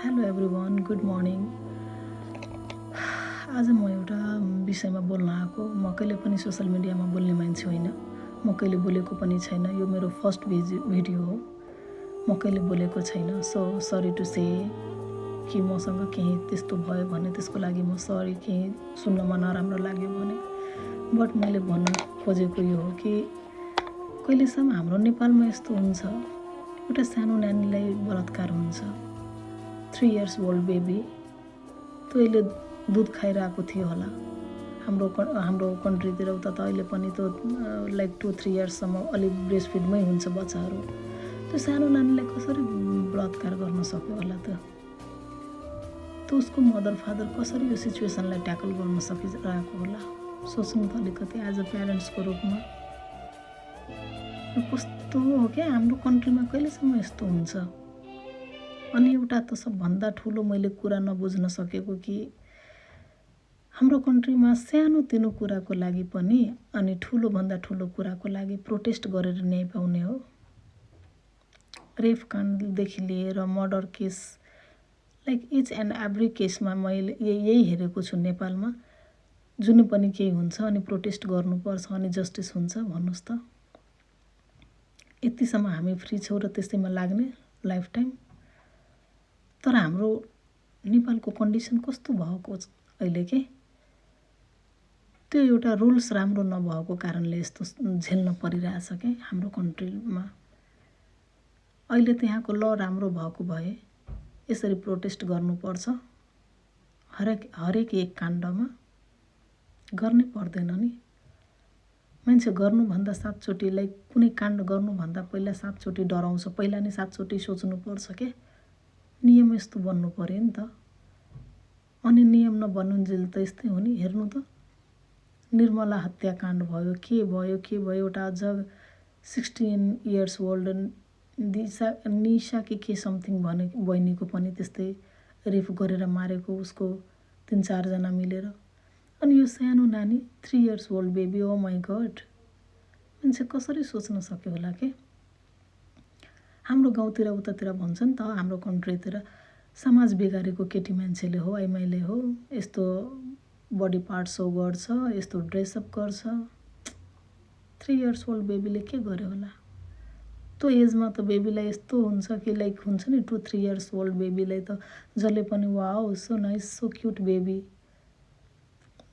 Hello everyone, good morning. आज म एउटा विषयमा बोल्न आएको। म कहिले पनि सोसल मिडियामा बोल्ने मान्छे होइन, म कहिले बोलेको पनि छैन। यो मेरो फर्स्ट भिडियो हो, म कहिले बोलेको छैन। सो सरी टु से कि मसँग केही त्यस्तो भयो भने त्यसको लागि म सरी, केही सुन्नमा नराम्रो लाग्यो भने। बट मैले भन्न खोजेको यो हो कि कहिलेसम्म हाम्रो नेपालमा यस्तो हुन्छ, एउटा सानो नानीलाई बलात्कार हुन्छ, 3 years ओल्ड बेबी, तैँले दुध खाइरहेको थियो होला। हाम्रो कन्ट्रीतिर उता त अहिले पनि त लाइक 2-3 yearsसम्म अलिक ब्रेस्ट फिडमै हुन्छ बच्चाहरू। त्यो सानो नानीलाई कसरी बलात्कार गर्न सक्यो होला त? उसको मदर फादर कसरी यो सिचुएसनलाई ट्याकल गर्न सकिरहेको होला? सोच्नु त अलिकति एज अ प्यारेन्ट्सको रूपमा। कस्तो हो क्या हाम्रो कन्ट्रीमा, कहिलेसम्म यस्तो हुन्छ? अनि एउटा त सबभन्दा ठुलो मैले कुरा नबुझ्न सकेको कि हाम्रो कन्ट्रीमा सानो तिनो कुराको लागि पनि अनि ठुलोभन्दा ठुलो कुराको लागि प्रोटेस्ट गरेर न्याय पाउने हो। रेप काण्डदेखि लिएर murder case, like each and every केसमा मैले यही हेरेको छु नेपालमा। जुनै पनि केही हुन्छ अनि प्रोटेस्ट गर्नुपर्छ अनि जस्टिस हुन्छ। भन्नुहोस् त, यतिसम्म हामी फ्री छौँ र त्यसैमा लाग्ने लाइफ टाइम? तर हाम्रो नेपालको कन्डिसन कस्तो भएको अहिले के? त्यो एउटा रुल्स राम्रो नभएको कारणले यस्तो झेल्न परिरहेछ क्या हाम्रो कन्ट्रीमा। अहिले त्यहाँको ल राम्रो भएको भए यसरी प्रोटेस्ट गर्नुपर्छ हरेक एक काण्डमा? गर्नै पर्दैन नि। मान्छे गर्नुभन्दा 7 चोटि, लाइक कुनै काण्ड गर्नुभन्दा पहिला 7 चोटि डराउँछ, पहिला नै 7 चोटि सोच्नुपर्छ क्या। नियम यस्तो बन्नु पऱ्यो नि त। अनि नियम नबनुन्जेल त यस्तै हो नि। हेर्नु त, निर्मला हत्याकाण्ड भयो, के भयो, एउटा अझ 16 years ओल्ड निशा के समथिङ भने बहिनीको पनि त्यस्तै रेप गरेर मारेको, उसको 3-4 जना मिलेर। अनि यो सानो नानी 3 years old baby, oh my god, मान्छे कसरी सोच्न सक्यो होला के? हाम्रो गाउँतिर उतातिर भन्छ नि त, हाम्रो कन्ट्रीतिर समाज बिगारेको केटी मान्छेले हो, आइमाईले हो, यस्तो बडी पार्ट सो गर्छ, यस्तो ड्रेसअप गर्छ। 3 years ओल्ड बेबीले के गर्यो होला? त्यो एजमा त बेबीलाई यस्तो हुन्छ कि लाइक हुन्छ नि 2-3 years ओल्ड बेबीलाई त जसले पनि wow so nice, so cute baby,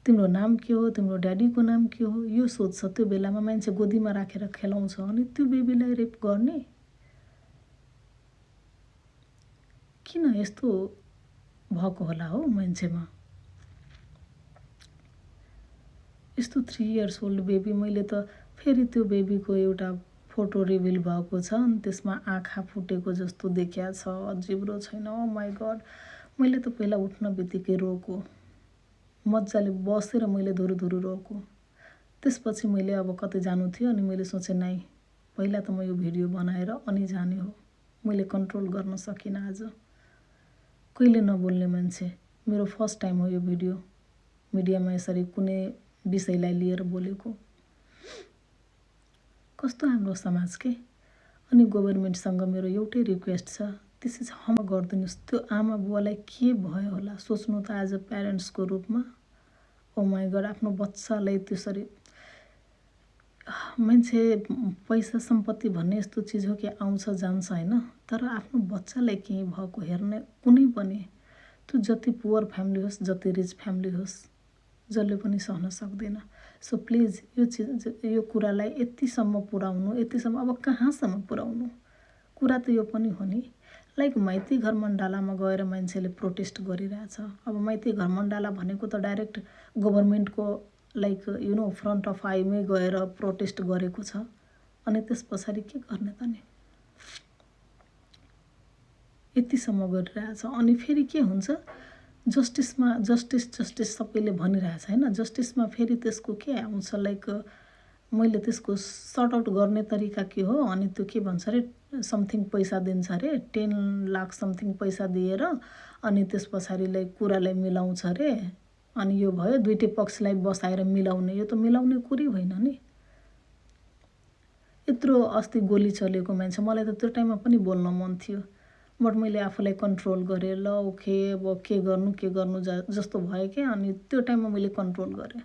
तिम्रो नाम के हो, तिम्रो ड्याडीको नाम के हो, यो सोध्छ। त्यो बेलामा मान्छे गोदीमा राखेर खेलाउँछ, अनि त्यो बेबीलाई रेप गर्ने? किन यस्तो भएको होला हो मान्छेमा? यस्तो 3 years ओल्ड बेबी, मैले त फेरि त्यो बेबीको एउटा फोटो रिभिल भएको छ, अनि त्यसमा आँखा फुटेको जस्तो देखिया छ, जिब्रो छैन। ओ माई गड, मैले त पहिला उठ्न बित्तिकै रोको, मजाले बसेर मैले धुरु रोको। त्यसपछि मैले अब कतै जानु थियो अनि मैले सोचेँ नाइ, पहिला त म यो भिडियो बनाएर अनि जाने हो। मैले कन्ट्रोल गर्न सकिनँ आज। कहिले नबोल्ने मान्छे, मेरो फर्स्ट टाइम हो यो भिडियो मिडियामा यसरी कुनै विषयलाई लिएर बोलेको। कस्तो हाम्रो समाज के? अनि गभर्मेन्टसँग मेरो एउटै रिक्वेस्ट छ, त्यसै क्षमा गरिदिनुहोस्। त्यो आमा बुवालाई के भयो होला? सोच्नु त एज अ प्यारेन्ट्सको रूपमा। ओ माई गड, आफ्नो बच्चालाई त्यसरी, मान्छे पैसा सम्पत्ति भन्ने यस्तो चिज हो कि आउँछ जान्छ होइन, तर आफ्नो बच्चालाई केही भएको हेर्ने कुनै पनि, त्यो जति पुवर फ्यामिली होस्, जति रिच फ्यामिली होस्, जसले पनि सहन सक्दैन। सो प्लिज यो कुरालाई यतिसम्म पुर्याउनु, यतिसम्म अब कहाँसम्म पुर्याउनु? कुरा त यो पनि हो नि, लाइक माइती घर मण्डलामा गएर मान्छेले प्रोटेस्ट गरिरहेछ। अब माइती घर मण्डला भनेको त डाइरेक्ट गभर्मेन्टको लाइक फ्रन्ट अफ आईमै गएर प्रोटेस्ट गरेको छ, अनि त्यस पछाडि के गर्ने त नि? यतिसम्म गरिरहेछ। अनि फेरि के हुन्छ, जस्टिस सबैले भनिरहेछ होइन, जस्टिसमा फेरि त्यसको के आउँछ, लाइक मैले त्यसको सर्ट आउट गर्ने तरिका के हो, अनि त्यो के भन्छ अरे, समथिङ पैसा दिन्छ अरे, 10 लाख समथिङ पैसा दिएर, अनि त्यस पछाडि लाइक कुरालाई मिलाउँछ अरे, अनि यो भयो। दुइटै पक्षलाई बसाएर मिलाउने, यो त मिलाउने कुरै होइन नि। यत्रो अस्ति गोली चलेको मान्छे, मलाई त त्यो टाइममा पनि बोल्न मन थियो, बट मैले आफूलाई कन्ट्रोल गरेँ, ल ओके अब के गर्नु जस्तो भयो क्या। अनि त्यो टाइममा मैले कन्ट्रोल गरेँ।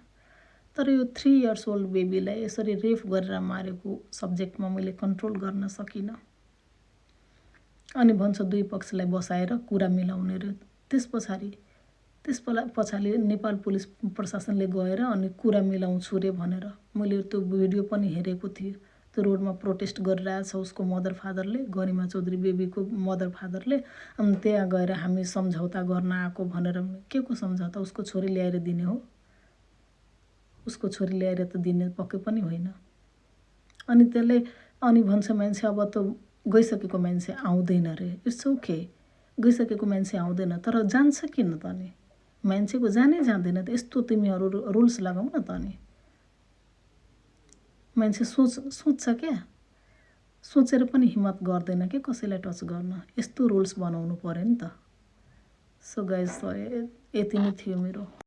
तर यो 3 इयर्स ओल्ड बेबीलाई यसरी रेप गरेर मारेको सब्जेक्टमा मैले कन्ट्रोल गर्न सकिनँ। अनि भन्छ दुई पक्षलाई बसाएर कुरा मिलाउने रे। त्यस पछाडि नेपाल पुलिस प्रशासनले गएर अनि कुरा मिलाउँछु रे भनेर मैले त्यो भिडियो पनि हेरेको थिएँ। त्यो रोडमा प्रोटेस्ट गरिरहेछ उसको मदर फादरले, गरिमा चौधरी बेबीको मदर फादरले। अनि त्यहाँ गएर हामी सम्झौता गर्न आएको भनेर। के को सम्झौता? उसको छोरी ल्याएर दिने हो? उसको छोरी ल्याएर त दिने पक्कै पनि होइन। अनि त्यसले अनि भन्छ मान्छे अब त गइसकेको मान्छे आउँदैन रे। इट्स ओके, गइसकेको मान्छे आउँदैन, तर जान्छ किन त? नि मान्छेको जानै जाँदैन त। यस्तो तिमीहरू रुल्स लगाऊ न त। नि मान्छे सोच्छ क्या, सोचेर पनि हिम्मत गर्दैन कि कसैलाई टच गर्न। यस्तो रुल्स बनाउनु पर्यो नि त। सो गाइस, यति नै थियो मेरो।